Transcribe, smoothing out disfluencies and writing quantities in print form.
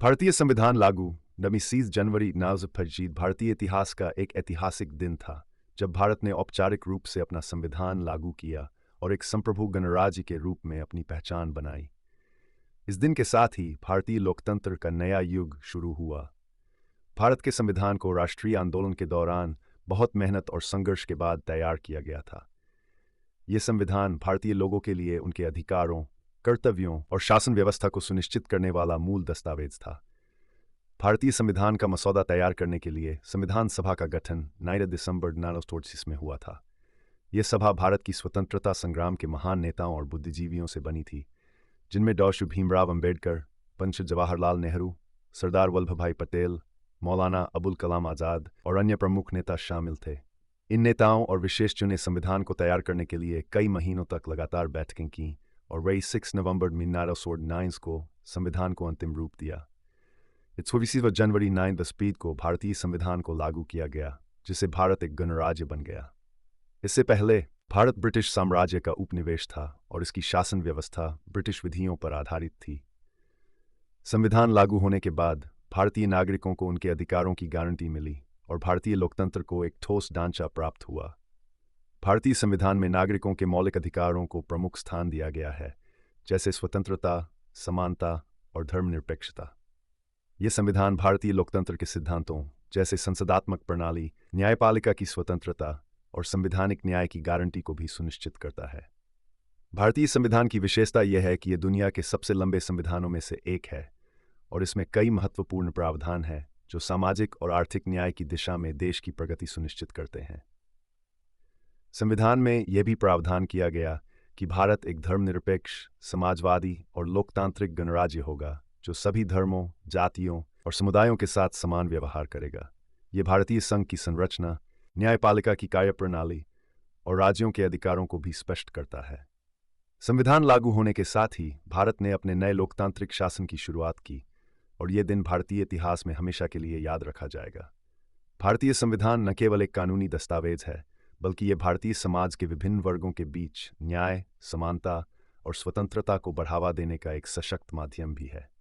भारतीय संविधान लागू 26 जनवरी 1925 भारतीय इतिहास का एक ऐतिहासिक दिन था जब भारत ने औपचारिक रूप से अपना संविधान लागू किया और एक संप्रभु गणराज्य के रूप में अपनी पहचान बनाई। इस दिन के साथ ही भारतीय लोकतंत्र का नया युग शुरू हुआ। भारत के संविधान को राष्ट्रीय आंदोलन के दौरान बहुत मेहनत और संघर्ष के बाद तैयार किया गया था। ये संविधान भारतीय लोगों के लिए उनके अधिकारों, कर्तव्यों और शासन व्यवस्था को सुनिश्चित करने वाला मूल दस्तावेज था। भारतीय संविधान का मसौदा तैयार करने के लिए संविधान सभा का गठन 9 दिसंबर 1948 में हुआ था। यह सभा भारत की स्वतंत्रता संग्राम के महान नेताओं और बुद्धिजीवियों से बनी थी, जिनमें डॉक्टर भीमराव अंबेडकर, पंडित जवाहरलाल नेहरू, सरदार वल्लभभाई पटेल, मौलाना अबुल कलाम आज़ाद और अन्य प्रमुख नेता शामिल थे। इन नेताओं और विशेष चुने संविधान को तैयार करने के लिए कई महीनों तक लगातार बैठकें की और 6 नवंबर 1949 को संविधान को अंतिम रूप दिया। 26 जनवरी 9 स्पीड को भारतीय संविधान को लागू किया गया, जिससे भारत एक गणराज्य बन गया। इससे पहले भारत ब्रिटिश साम्राज्य का उपनिवेश था और इसकी शासन व्यवस्था ब्रिटिश विधियों पर आधारित थी। संविधान लागू होने के बाद भारतीय नागरिकों को उनके अधिकारों की गारंटी मिली और भारतीय लोकतंत्र को एक ठोस ढांचा प्राप्त हुआ। भारतीय संविधान में नागरिकों के मौलिक अधिकारों को प्रमुख स्थान दिया गया है, जैसे स्वतंत्रता, समानता और धर्मनिरपेक्षता। यह संविधान भारतीय लोकतंत्र के सिद्धांतों जैसे संसदात्मक प्रणाली, न्यायपालिका की स्वतंत्रता और संवैधानिक न्याय की गारंटी को भी सुनिश्चित करता है। भारतीय संविधान की विशेषता यह है कि यह दुनिया के सबसे लंबे संविधानों में से एक है और इसमें कई महत्वपूर्ण प्रावधान हैं जो सामाजिक और आर्थिक न्याय की दिशा में देश की प्रगति सुनिश्चित करते हैं। संविधान में यह भी प्रावधान किया गया कि भारत एक धर्मनिरपेक्ष, समाजवादी और लोकतांत्रिक गणराज्य होगा जो सभी धर्मों, जातियों और समुदायों के साथ समान व्यवहार करेगा। यह भारतीय संघ की संरचना, न्यायपालिका की कार्यप्रणाली और राज्यों के अधिकारों को भी स्पष्ट करता है। संविधान लागू होने के साथ ही भारत ने अपने नए लोकतांत्रिक शासन की शुरुआत की और यह दिन भारतीय इतिहास में हमेशा के लिए याद रखा जाएगा। भारतीय संविधान न केवल एक कानूनी दस्तावेज है, बल्कि यह भारतीय समाज के विभिन्न वर्गों के बीच न्याय, समानता और स्वतंत्रता को बढ़ावा देने का एक सशक्त माध्यम भी है।